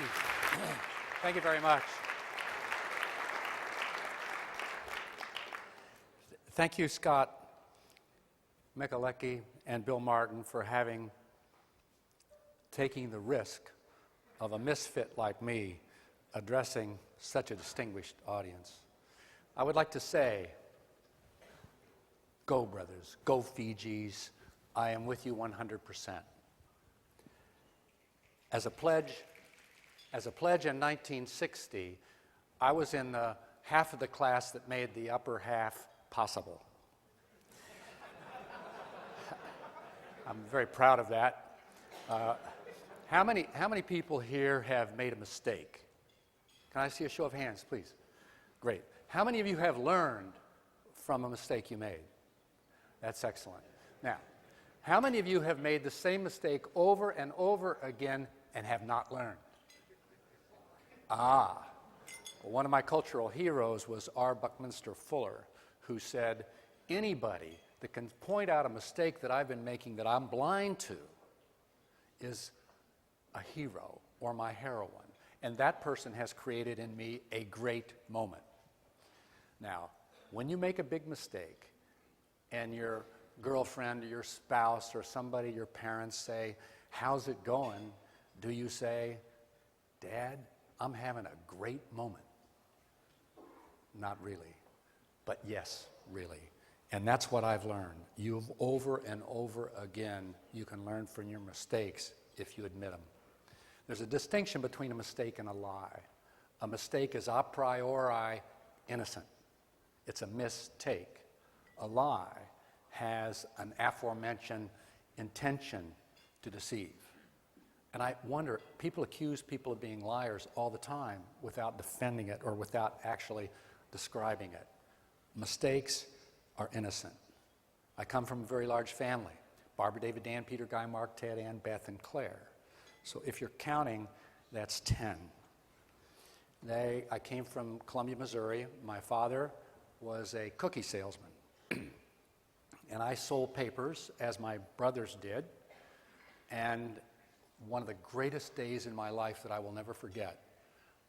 you. Thank you very much. Thank you, Scott Michalecki and Bill Martin, for taking the risk of a misfit like me addressing such a distinguished audience. I would like to say, go brothers, go Fijis, I am with you 100%. As a pledge in 1960, I was in the half of the class that made the upper half possible. I'm very proud of that. How many people here have made a mistake? Can I see a show of hands, please? Great. How many of you have learned from a mistake you made? That's excellent. Now, how many of you have made the same mistake over and over again and have not learned? One of my cultural heroes was R. Buckminster Fuller, who said, anybody that can point out a mistake that I've been making that I'm blind to is a hero or my heroine. And that person has created in me a great moment. Now, when you make a big mistake and your girlfriend or your spouse or somebody, your parents say, how's it going? Do you say, Dad, I'm having a great moment? Not really, but yes, really. And that's what I've learned. You've over and over again, you can learn from your mistakes if you admit them. There's a distinction between a mistake and a lie. A mistake is a priori innocent. It's a mistake. A lie has an aforementioned intention to deceive. And I wonder, people accuse people of being liars all the time without defending it or without actually describing it. Mistakes are innocent. I come from a very large family. Barbara, David, Dan, Peter, Guy, Mark, Ted, Ann, Beth, and Claire. So if you're counting, that's 10. I came from Columbia, Missouri. My father was a cookie salesman. And I sold papers, as my brothers did. And one of the greatest days in my life that I will never forget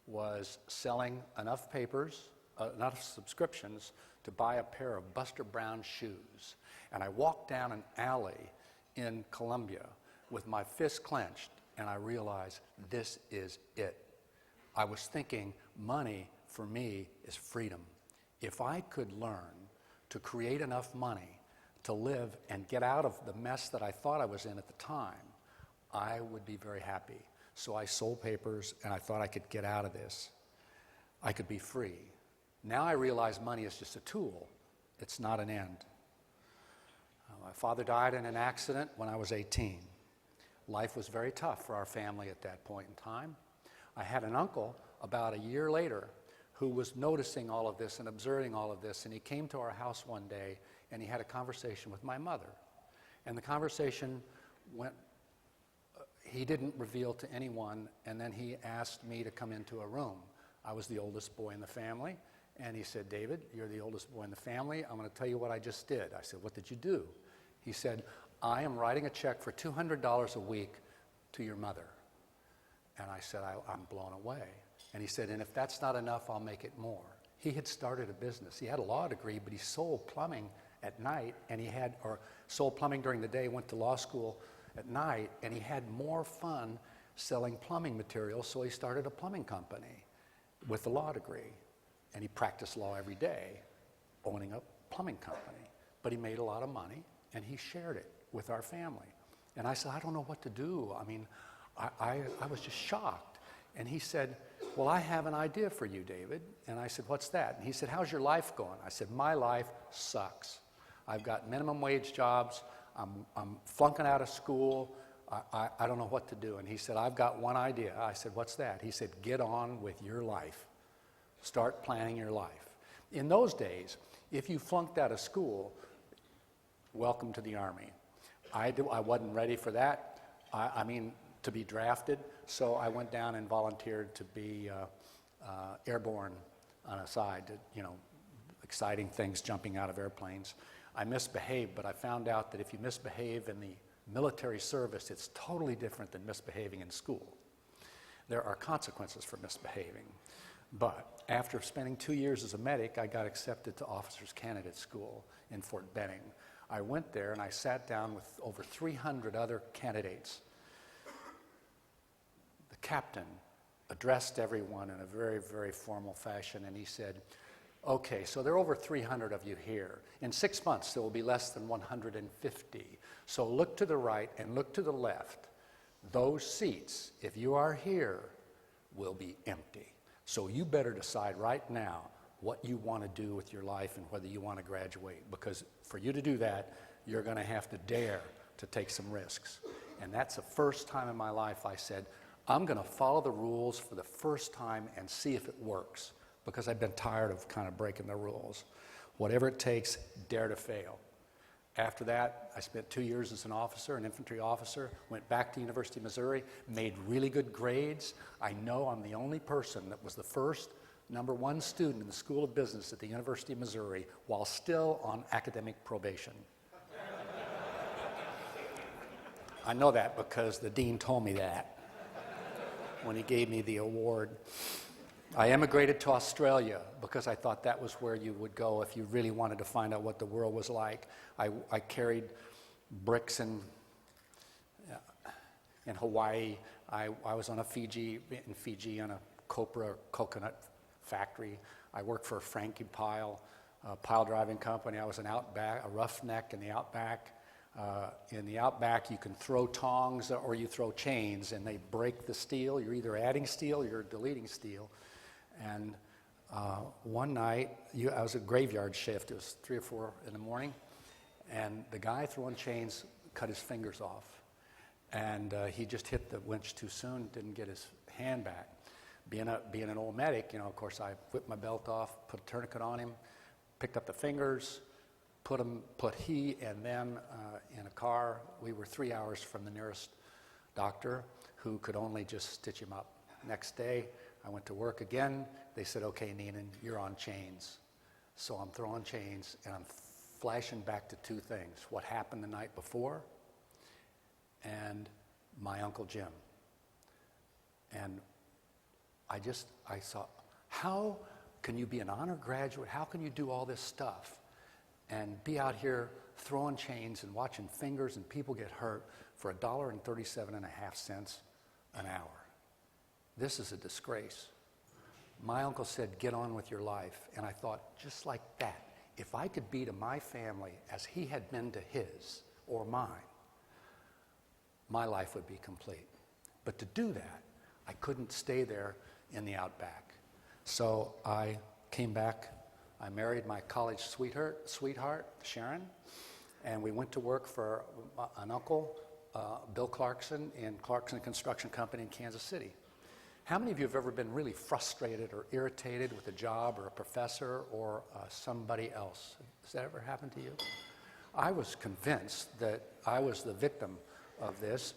was selling enough papers, enough subscriptions to buy a pair of Buster Brown shoes. And I walked down an alley in Columbia with my fist clenched, and I realized this is it. I was thinking money for me is freedom. If I could learn to create enough money to live and get out of the mess that I thought I was in at the time, I would be very happy. So I sold papers, and I thought I could get out of this. I could be free. Now I realize money is just a tool. It's not an end. My father died in an accident when I was 18. Life was very tough for our family at that point in time. I had an uncle about a year later who was noticing all of this and observing all of this, and he came to our house one day and he had a conversation with my mother. And the conversation went, he didn't reveal to anyone, and then he asked me to come into a room. I was the oldest boy in the family, and he said, David, you're the oldest boy in the family. I'm going to tell you what I just did. I said, what did you do? He said, I am writing a check for $200 a week to your mother. And I said, I'm blown away. And he said, and if that's not enough, I'll make it more. He had started a business. He had a law degree, but he sold plumbing at night, and sold plumbing during the day, went to law school at night, and he had more fun selling plumbing materials, so he started a plumbing company with a law degree. And he practiced law every day, owning a plumbing company. But he made a lot of money, and he shared it with our family. And I said, I don't know what to do. I mean, I was just shocked. And he said, well, I have an idea for you, David. And I said, what's that? And he said, how's your life going? I said, my life sucks. I've got minimum wage jobs. I'm flunking out of school. I don't know what to do. And he said, I've got one idea. I said, what's that? He said, get on with your life. Start planning your life. In those days, if you flunked out of school, welcome to the Army. I wasn't ready for that. I mean, to be drafted. So I went down and volunteered to be airborne on a side, exciting things jumping out of airplanes. I misbehaved, but I found out that if you misbehave in the military service, it's totally different than misbehaving in school. there are consequences for misbehaving. But after spending 2 years as a medic, I got accepted to Officers Candidate School in Fort Benning. I went there and I sat down with over 300 other candidates. The captain addressed everyone in a very, very formal fashion, and he said, okay, so there are over 300 of you here. In 6 months, there will be less than 150. So look to the right and look to the left. Those seats, if you are here, will be empty. So you better decide right now what you want to do with your life and whether you want to graduate. Because for you to do that, you're going to have to dare to take some risks. And that's the first time in my life I said, I'm going to follow the rules for the first time and see if it works. Because I've been tired of kind of breaking the rules. Whatever it takes, dare to fail. After that, I spent 2 years as an officer, an infantry officer, went back to University of Missouri, made really good grades. I know I'm the only person that was the first #1 student in the School of Business at the University of Missouri while still on academic probation. I know that because the dean told me that when he gave me the award. I emigrated to Australia because I thought that was where you would go if you really wanted to find out what the world was like. I carried bricks in Hawaii. I was in Fiji on a copra coconut factory. I worked for Frankie Pile, a pile driving company. I was a roughneck in the outback. In the outback, you can throw tongs or you throw chains, and they break the steel. You're either adding steel or you're deleting steel. And one night, I was a graveyard shift. It was 3 or 4 in the morning, and the guy throwing chains cut his fingers off. And he just hit the winch too soon, didn't get his hand back. Being an old medic, of course, I whipped my belt off, put a tourniquet on him, picked up the fingers, put he and them in a car. We were 3 hours from the nearest doctor who could only just stitch him up. Next day, I went to work again. They said, okay, Neenan, you're on chains. So I'm throwing chains, and I'm flashing back to 2 things. What happened the night before, and my Uncle Jim. And I saw, how can you be an honor graduate? How can you do all this stuff and be out here throwing chains and watching fingers and people get hurt for $1.37.50 an hour? This is a disgrace. My uncle said, get on with your life. And I thought, just like that, if I could be to my family as he had been to his or mine, my life would be complete. But to do that, I couldn't stay there in the outback. So I came back. I married my college sweetheart, Sharon, and we went to work for an uncle, Bill Clarkson, in Clarkson Construction Company in Kansas City. How many of you have ever been really frustrated or irritated with a job or a professor or somebody else? Has that ever happened to you? I was convinced that I was the victim of this,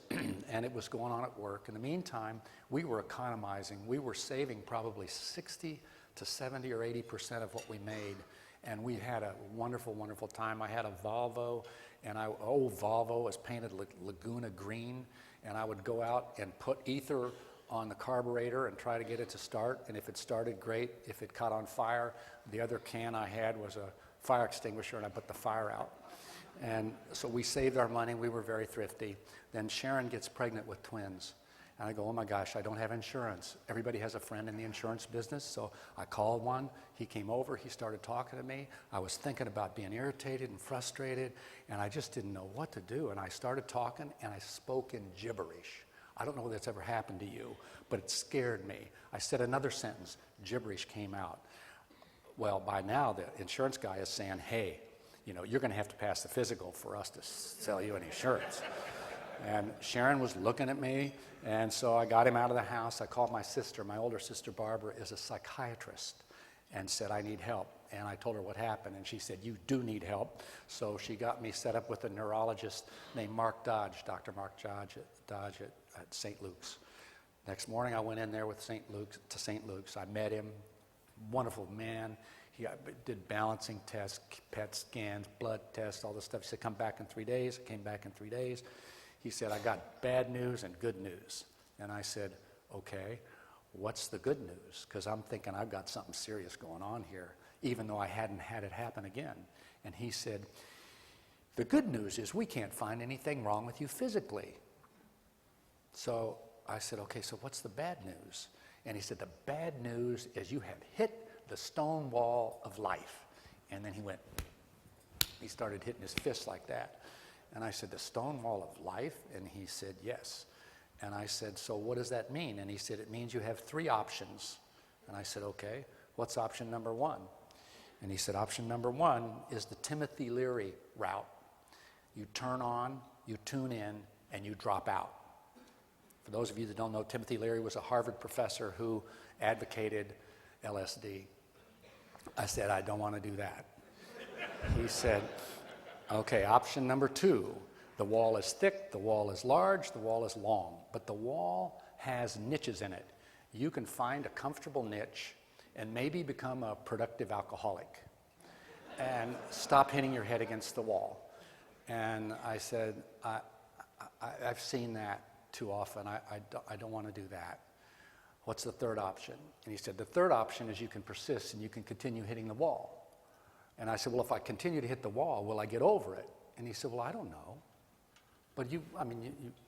and it was going on at work. In the meantime, we were economizing. We were saving probably 60 to 70 or 80% of what we made, and we had a wonderful, wonderful time. I had a Volvo, and old Volvo was painted Laguna green, and I would go out and put ether on the carburetor and try to get it to start, and if it started, great. If it caught on fire, the other can I had was a fire extinguisher, and I put the fire out. And so we saved our money. We were very thrifty. Then Sharon gets pregnant with twins. And I go, oh my gosh, I don't have insurance. Everybody has a friend in the insurance business. So I called one. He came over. He started talking to me. I was thinking about being irritated and frustrated, and I just didn't know what to do. And I started talking, and I spoke in gibberish. I don't know if that's ever happened to you, but it scared me. I said another sentence. Gibberish came out. Well, by now, the insurance guy is saying, hey, you're going to have to pass the physical for us to sell you an insurance. And Sharon was looking at me, and so I got him out of the house. I called my sister. My older sister, Barbara, is a psychiatrist, and said, I need help. And I told her what happened, and she said, you do need help. So she got me set up with a neurologist named Mark Dodge, Dr. Mark Dodge at St. Luke's. Next morning, I went in there with St. Luke's. I met him, wonderful man. He did balancing tests, PET scans, blood tests, all this stuff. He said, come back in 3 days. I came back in 3 days. He said, I got bad news and good news. And I said, okay, what's the good news? Because I'm thinking I've got something serious going on here, even though I hadn't had it happen again. And he said, the good news is we can't find anything wrong with you physically. So I said, okay, so what's the bad news? And he said, the bad news is you have hit the stone wall of life. And then he started hitting his fist like that. And I said, the stone wall of life? And he said, yes. And I said, so what does that mean? And he said, it means you have 3 options. And I said, okay, what's option number 1? And he said, option number 1 is the Timothy Leary route. You turn on, you tune in, and you drop out. For those of you that don't know, Timothy Leary was a Harvard professor who advocated LSD. I said, I don't want to do that. He said, okay, option number 2, the wall is thick, the wall is large, the wall is long, but the wall has niches in it. You can find a comfortable niche and maybe become a productive alcoholic and stop hitting your head against the wall. And I said, I've seen that too often. I don't want to do that. What's the third option? And he said, the third option is you can persist and you can continue hitting the wall. And I said, well, if I continue to hit the wall, will I get over it? And he said, well, I don't know. But you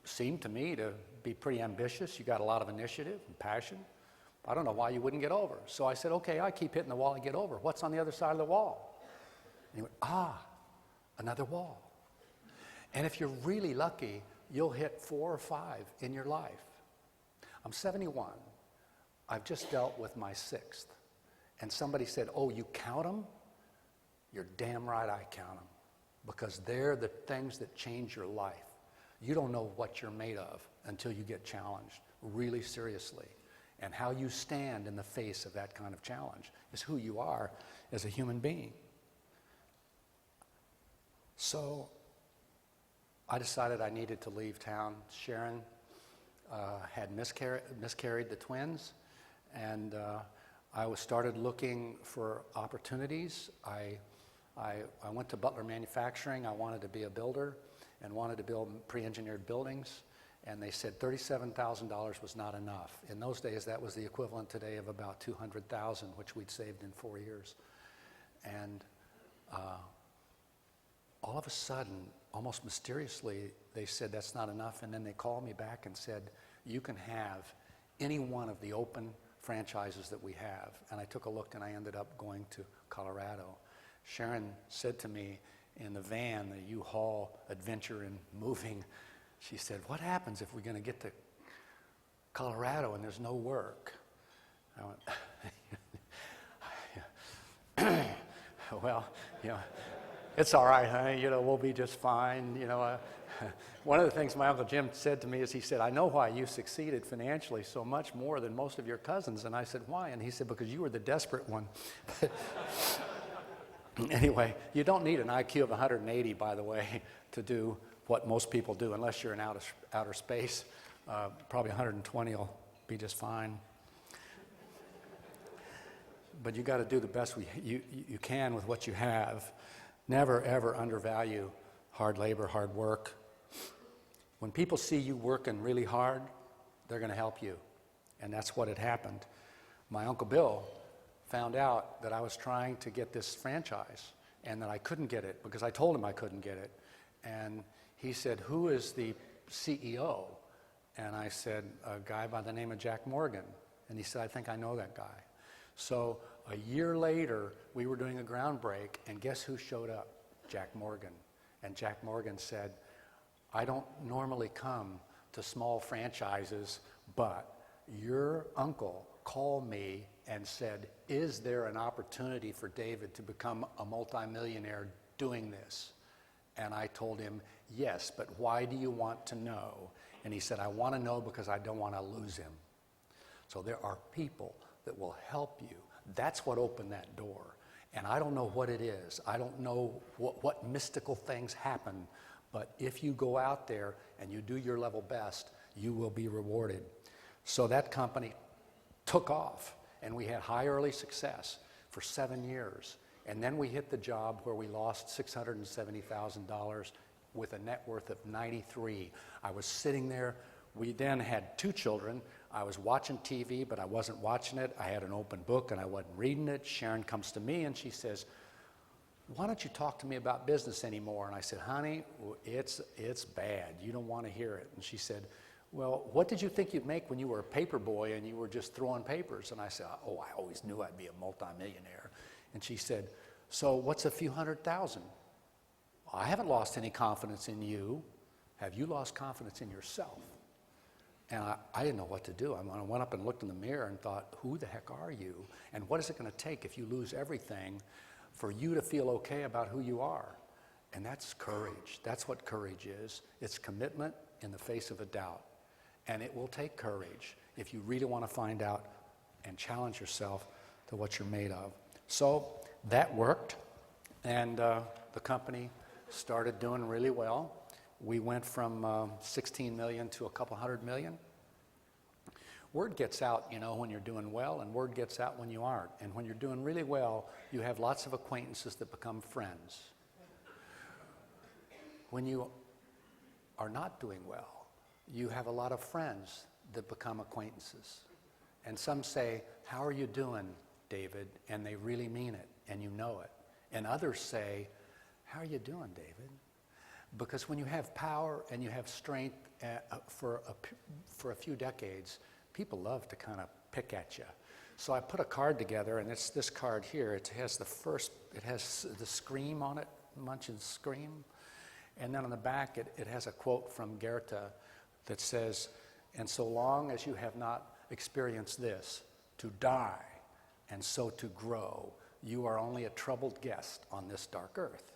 seem to me to be pretty ambitious. You got a lot of initiative and passion. I don't know why you wouldn't get over. So I said, okay, I keep hitting the wall and get over. What's on the other side of the wall? And he went, another wall. And if you're really lucky, you'll hit 4 or 5 in your life. I'm 71. I've just dealt with my 6th. And somebody said, oh, you count them? You're damn right I count them. Because they're the things that change your life. You don't know what you're made of until you get challenged really seriously. And how you stand in the face of that kind of challenge is who you are as a human being. So I decided I needed to leave town. Sharon had miscarried the twins, and I started looking for opportunities. I went to Butler Manufacturing. I wanted to be a builder and wanted to build pre-engineered buildings, and they said $37,000 was not enough. In those days, that was the equivalent today of about $200,000, which we'd saved in 4 years. And all of a sudden, almost mysteriously, they said that's not enough, and then they called me back and said, you can have any one of the open franchises that we have. And I took a look, and I ended up going to Colorado. Sharon said to me in the van, the U-Haul adventure in moving, she said, what happens if we're going to get to Colorado and there's no work? I went, well, it's all right, honey, we'll be just fine. One of the things my Uncle Jim said to me is he said, I know why you succeeded financially so much more than most of your cousins. And I said, why? And he said, because you were the desperate one. Anyway, you don't need an IQ of 180, by the way, to do what most people do, unless you're in outer space. Probably 120 will be just fine. But you got to do the best you can with what you have. Never, ever undervalue hard labor, hard work. When people see you working really hard, they're going to help you. And that's what had happened. My Uncle Bill found out that I was trying to get this franchise and that I couldn't get it because I told him I couldn't get it. And he said, who is the CEO? And I said, a guy by the name of Jack Morgan. And he said, I think I know that guy. So a year later, we were doing a ground break, and guess who showed up? Jack Morgan. And Jack Morgan said, I don't normally come to small franchises, but your uncle called me and said, is there an opportunity for David to become a multimillionaire doing this? And I told him, yes, but why do you want to know? And he said, I want to know because I don't want to lose him. So there are people that will help you. That's what opened that door. And I don't know what it is. I don't know what mystical things happen. But if you go out there and you do your level best, you will be rewarded. So that company took off, and we had high early success for 7 years. And then we hit the job where we lost $670,000 with a net worth of 93. I was sitting there We then had 2 children. I was watching TV, but I wasn't watching it. I had an open book, and I wasn't reading it. Sharon comes to me, and she says, why don't you talk to me about business anymore? And I said, honey, it's bad. You don't want to hear it. And she said, well, what did you think you'd make when you were a paper boy and you were just throwing papers? And I said, oh, I always knew I'd be a multimillionaire. And she said, so what's a few $100,000? I haven't lost any confidence in you. Have you lost confidence in yourself? And I didn't know what to do. I went up and looked in the mirror and thought, who the heck are you? And what is it going to take if you lose everything for you to feel okay about who you are? And that's courage. That's what courage is. It's commitment in the face of a doubt. And it will take courage if you really want to find out and challenge yourself to what you're made of. So that worked, and the company started doing really well. We went from 16 million to a couple hundred million. Word gets out, you know, when you're doing well, and word gets out when you aren't. And when you're doing really well, you have lots of acquaintances that become friends. When you are not doing well, you have a lot of friends that become acquaintances. And some say, how are you doing, David? And they really mean it, and you know it. And others say, how are you doing, David? Because when you have power and you have strength for a few decades, people love to kind of pick at you. So I put a card together, and it's this card here. It has the scream on it, Munch and Scream. And then on the back, it has a quote from Goethe that says, and so long as you have not experienced this, to die and so to grow, you are only a troubled guest on this dark earth.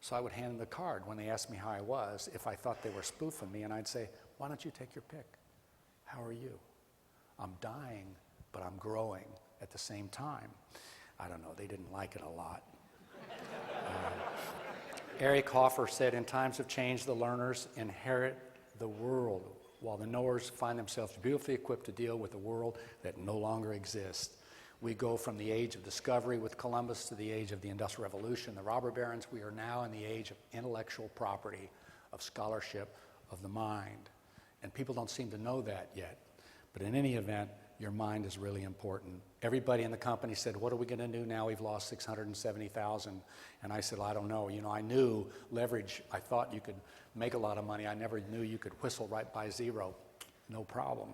So I would hand them the card when they asked me how I was, if I thought they were spoofing me, and I'd say, why don't you take your pick? How are you? I'm dying, but I'm growing at the same time. I don't know, they didn't like it a lot. Eric Hoffer said, in times of change, the learners inherit the world, while the knowers find themselves beautifully equipped to deal with a world that no longer exists. We go from the age of discovery with Columbus to the age of the Industrial Revolution, the robber barons. We are now in the age of intellectual property, of scholarship, of the mind. And people don't seem to know that yet. But in any event, your mind is really important. Everybody in the company said, what are we going to do now? We've lost 670,000. And I said, well, I don't know. You know, I knew leverage. I thought you could make a lot of money. I never knew you could whistle right by zero. No problem.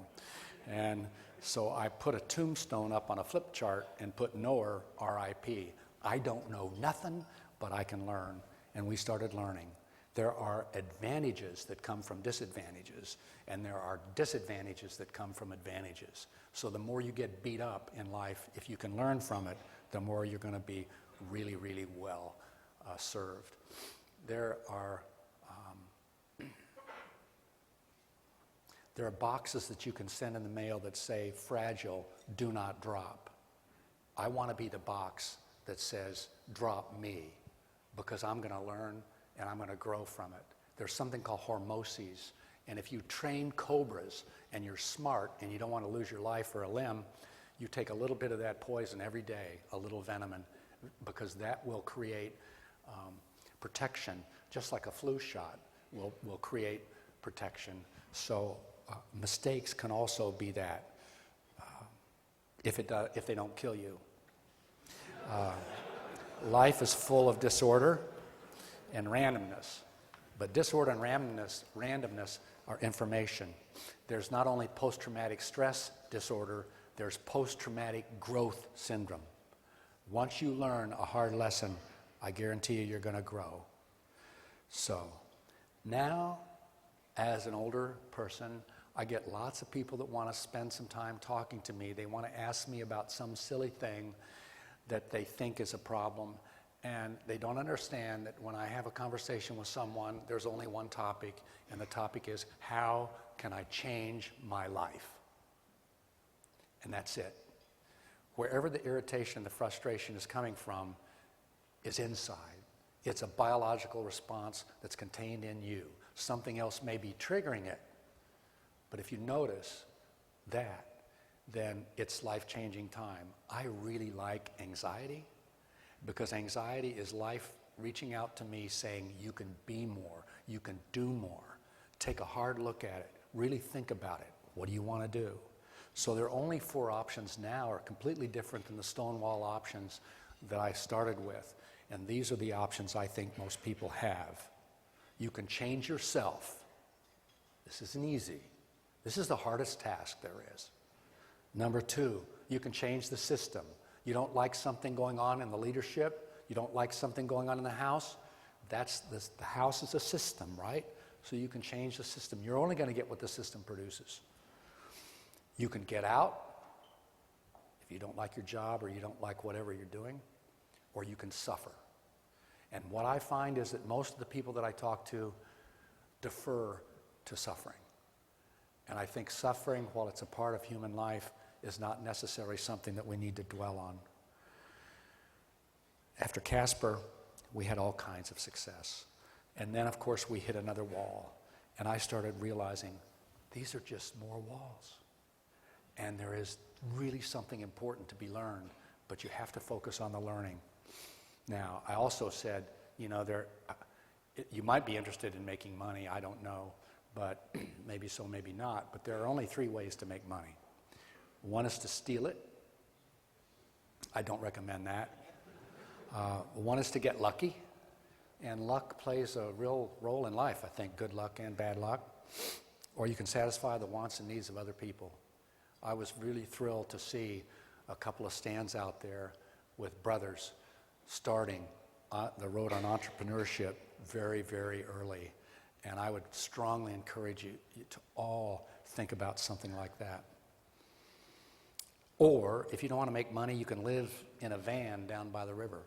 And so I put a tombstone up on a flip chart and put knower, RIP. I don't know nothing, but I can learn. And we started learning. There are advantages that come from disadvantages, and there are disadvantages that come from advantages. So the more you get beat up in life, if you can learn from it, the more you're going to be really, really well served. There are boxes that you can send in the mail that say, fragile, do not drop. I want to be the box that says, drop me, because I'm going to learn and I'm going to grow from it. There's something called hormoses, and if you train cobras and you're smart and you don't want to lose your life or a limb, you take a little bit of that poison every day, a little venom, because that will create protection, just like a flu shot will create protection. So mistakes can also be that, if they don't kill you. Life is full of disorder and randomness, but disorder and randomness are information. There's not only post-traumatic stress disorder, there's post-traumatic growth syndrome. Once you learn a hard lesson, I guarantee you're going to grow. So now, as an older person, I get lots of people that want to spend some time talking to me. They want to ask me about some silly thing that they think is a problem. And they don't understand that when I have a conversation with someone, there's only one topic, and the topic is, how can I change my life? And that's it. Wherever the irritation, the frustration is coming from is inside. It's a biological response that's contained in you. Something else may be triggering it, but if you notice that, then it's life-changing time. I really like anxiety, because anxiety is life reaching out to me saying, you can be more, you can do more. Take a hard look at it, really think about it. What do you want to do? So there are only 4 options now, are completely different than the Stonewall options that I started with. And these are the options I think most people have. You can change yourself. This isn't easy. This is the hardest task there is. Number 2, you can change the system. You don't like something going on in the leadership. You don't like something going on in the house. The house is a system, right? So you can change the system. You're only going to get what the system produces. You can get out if you don't like your job or you don't like whatever you're doing, or you can suffer. And what I find is that most of the people that I talk to defer to suffering. And I think suffering, while it's a part of human life, is not necessarily something that we need to dwell on. After Casper, we had all kinds of success. And then, of course, we hit another wall. And I started realizing these are just more walls. And there is really something important to be learned, but you have to focus on the learning. Now, I also said, you might be interested in making money, I don't know, but maybe so, maybe not. But there are only 3 ways to make money. One is to steal it. I don't recommend that. One is to get lucky, and luck plays a real role in life, I think, good luck and bad luck. Or you can satisfy the wants and needs of other people. I was really thrilled to see a couple of stands out there with brothers starting the road on entrepreneurship very, very early. And I would strongly encourage you to all think about something like that. Or, if you don't want to make money, you can live in a van down by the river.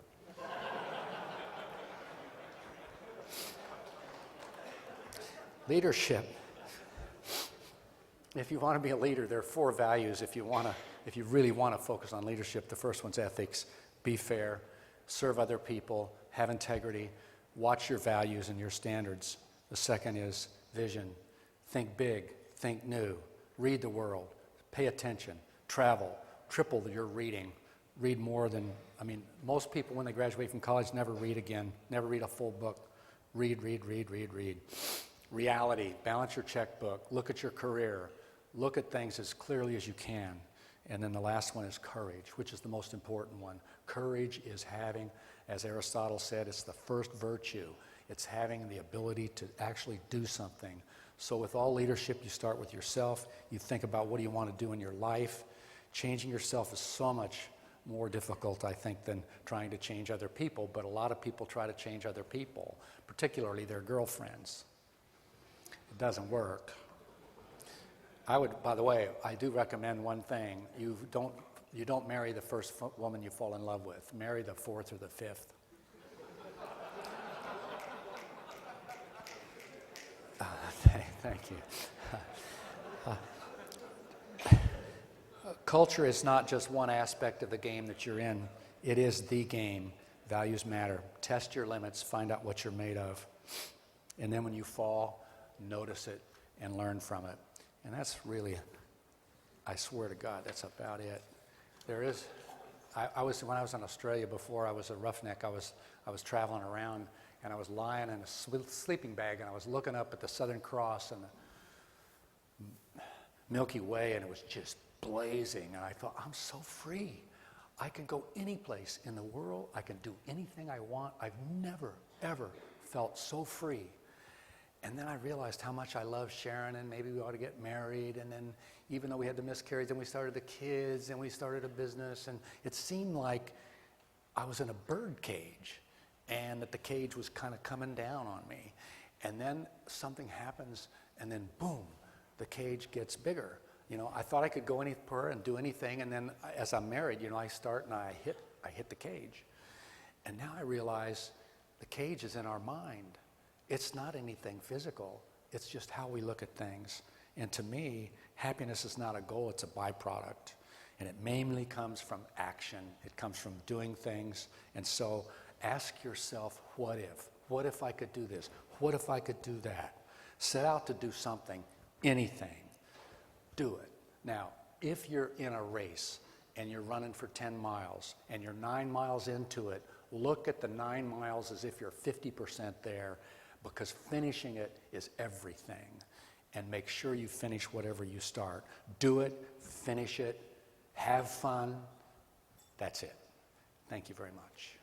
Leadership. If you want to be a leader, there are 4 values if you really want to focus on leadership. The first one's ethics. Be fair, serve other people, have integrity, watch your values and your standards. The second is vision. Think big, think new, read the world, pay attention, travel, triple your reading. Read more than, most people when they graduate from college never read again, never read a full book. Read. Reality, balance your checkbook, look at your career, look at things as clearly as you can. And then the last one is courage, which is the most important one. Courage is having, as Aristotle said, it's the first virtue. It's having the ability to actually do something. So with all leadership, you start with yourself. You think about what do you want to do in your life. Changing yourself is so much more difficult, I think, than trying to change other people. But a lot of people try to change other people, particularly their girlfriends. It doesn't work. By the way, I do recommend one thing. You don't marry the first woman you fall in love with. Marry the 4th or the 5th. Thank you. Culture is not just one aspect of the game that you're in. It is the game. Values matter. Test your limits. Find out what you're made of. And then when you fall, notice it and learn from it. And that's really, I swear to God, that's about it. There is, when I was in Australia before, I was a roughneck. I was traveling around, and I was lying in a sleeping bag, and I was looking up at the Southern Cross and the Milky Way, and it was just blazing. And I thought, I'm so free. I can go any place in the world. I can do anything I want. I've never, ever felt so free. And then I realized how much I love Sharon, and maybe we ought to get married. And then even though we had the miscarriage, then we started the kids, and we started a business. And it seemed like I was in a bird cage, and that the cage was kind of coming down on me. And then something happens, and then boom, the cage gets bigger. I thought I could go anywhere and do anything, and then as I'm married, I start and I hit the cage. And now I realize the cage is in our mind. It's not anything physical. It's just how we look at things. And to me, happiness is not a goal, it's a byproduct. And it mainly comes from action. It comes from doing things. And so ask yourself, what if? What if I could do this? What if I could do that? Set out to do something, anything. Do it. Now, if you're in a race and you're running for 10 miles and you're 9 miles into it, look at the 9 miles as if you're 50% there, because finishing it is everything. and make sure you finish whatever you start. Do it, finish it, have fun. That's it. Thank you very much.